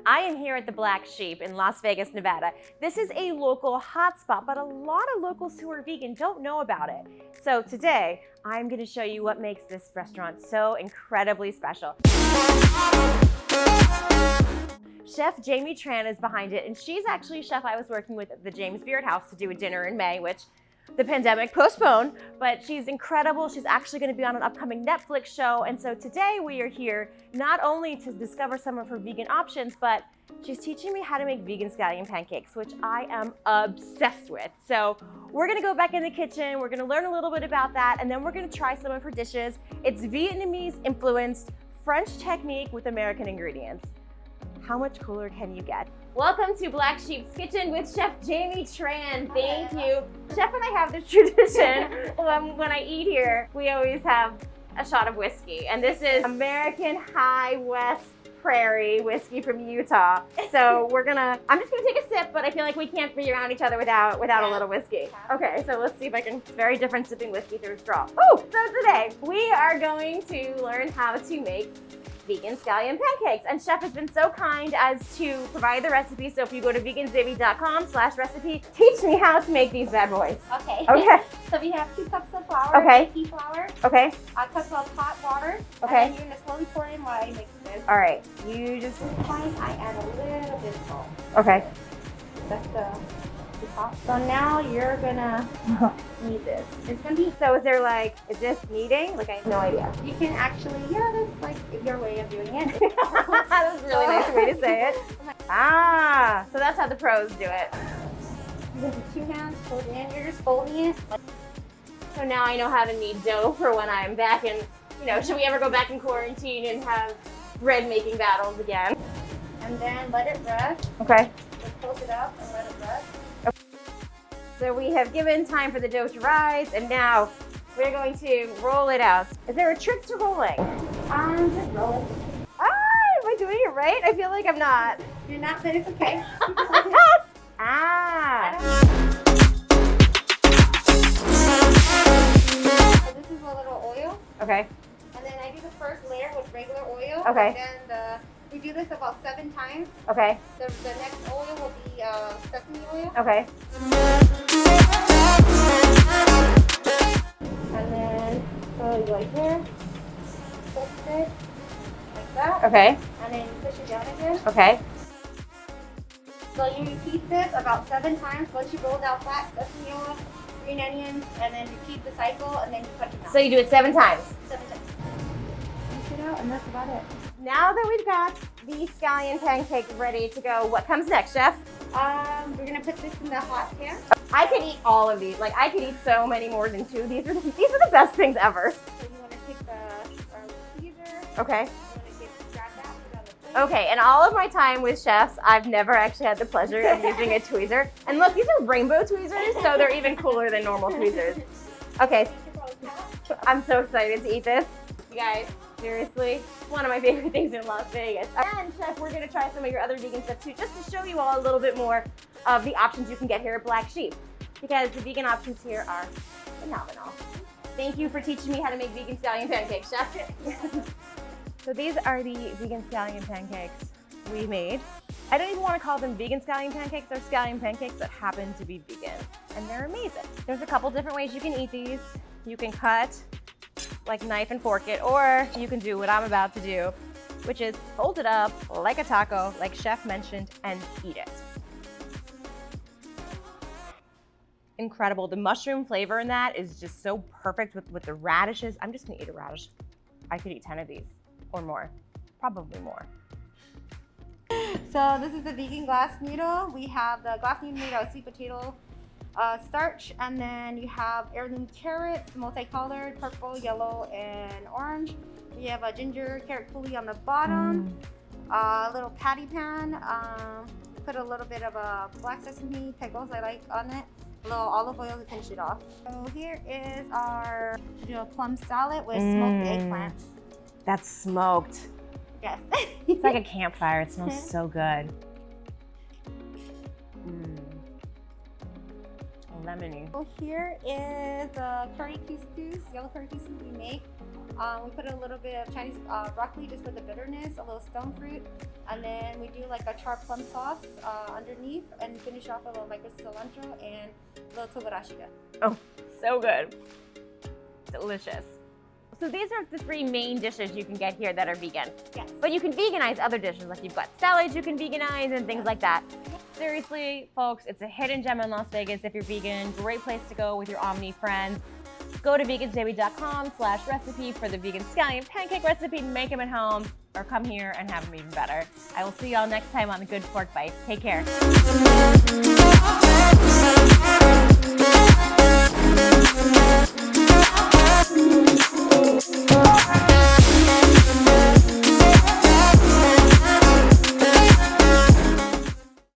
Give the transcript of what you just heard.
I am here at the Black Sheep in Las Vegas, Nevada. This is a local hotspot, but a lot of locals who are vegan don't know about it. So today, I'm gonna show you what makes this restaurant so incredibly special. Chef Jamie Tran is behind it, and she's actually a chef I was working with at the James Beard House to do a dinner in May, which the pandemic postponed, but she's incredible. She's actually going to be on an upcoming Netflix show. And so today we are here not only to discover some of her vegan options, but she's teaching me how to make vegan scallion pancakes, which I am obsessed with. So we're going to go back in the kitchen. We're going to learn a little bit about that. And then we're going to try some of her dishes. It's Vietnamese influenced French technique with American ingredients. How much cooler can you get? Welcome to Black Sheep's Kitchen with Chef Jamie Tran. Thank you. Chef and I have this tradition when I eat here, we always have a shot of whiskey. And this is American High West Prairie whiskey from Utah. So I'm just gonna take a sip, but I feel like we can't be around each other without a little whiskey. Okay, so let's see if I can, it's very different sipping whiskey through a straw. Oh, so today we are going to learn how to make vegan scallion pancakes. And Chef has been so kind as to provide the recipe. So if you go to vegansbaby.com/recipe, teach me how to make these bad boys. Okay. Okay. So we have 2 cups of flour. Okay. Pea flour. Okay. A cup of hot water. Okay. And then you're gonna slowly pour in while I mix this. All right. You just. Sometimes I add a little bit of salt. Okay. That's the top. So now you're gonna knead this. It's gonna be. So is this kneading? Like I have no idea. You can actually, that's like your way of doing it. That's a really nice way to say it. Ah, so that's how the pros do it. With 2 hands, fold it in. You're just folding it. So now I know how to knead dough for when I'm back in, should we ever go back in quarantine and have bread making battles again? And then let it rest. Okay. Just close it up and let it rest. So we have given time for the dough to rise, and now we're going to roll it out. Is there a trick to rolling? Just roll it. Ah, am I doing it right? I feel like I'm not. You're not, but it's okay. Ah. So this is a little oil. Okay. And then I do the first layer with regular oil. Okay. And then we do this about 7 times. Okay. The next oil will be sesame oil. Okay. And then so you go like here, twist it like that. Okay. And then you push it down again. Okay. So you repeat this about 7 times. Once you roll out flat, sesame oil, green onions, and then repeat the cycle, and then you cut it down. So you do it 7 times. 7 times. Push it out, and that's about it. Now that we've got the scallion pancake ready to go, what comes next, Chef? We're gonna put this in the hot pan. I could eat all of these. Like I could eat so many more than 2. These are the best things ever. So you wanna take the teaser. Okay. You wanna grab that, put it on the plate. Okay, in all of my time with chefs, I've never actually had the pleasure of using a tweezer. And look, these are rainbow tweezers, so they're even cooler than normal tweezers. Okay, I'm so excited to eat this. You guys, seriously, it's one of my favorite things in Las Vegas. And Chef, we're gonna try some of your other vegan stuff too, just to show you all a little bit more of the options you can get here at Black Sheep, because the vegan options here are phenomenal. Thank you for teaching me how to make vegan scallion pancakes, Chef. So these are the vegan scallion pancakes we made. I don't even want to call them vegan scallion pancakes. They're scallion pancakes that happen to be vegan, and they're amazing. There's a couple different ways you can eat these. You can cut, like knife and fork it, or you can do what I'm about to do, which is fold it up like a taco, like Chef mentioned, and eat it. Incredible. The mushroom flavor in that is just so perfect with the radishes. I'm just gonna eat a radish. I could eat 10 of these or more, probably more. So this is the vegan glass noodle. We have the glass noodle made out of sweet potato starch, and then you have heirloom carrots, multicolored, purple, yellow, and orange. We have a ginger carrot coulis on the bottom, a little patty pan. Put a little bit of a black sesame pickles I like on it, a little olive oil to finish it off. So here is our plum salad with smoked eggplant. That's smoked. Yes. It's like a campfire. It smells so good. Lemony. So here is the curry couscous, yellow curry couscous we make. We put a little bit of Chinese broccoli just for the bitterness, a little stone fruit, and then we do like a char plum sauce underneath, and finish off with a little micro cilantro and a little tobarashiga. Oh, so good. Delicious. So these are the 3 main dishes you can get here that are vegan. Yes. But you can veganize other dishes, like you've got salads you can veganize and things like that. Seriously, folks, it's a hidden gem in Las Vegas if you're vegan. Great place to go with your Omni friends. Go to vegansbaby.com/recipe for the vegan scallion pancake recipe and make them at home, or come here and have them even better. I will see y'all next time on the Good Fork Bites. Take care.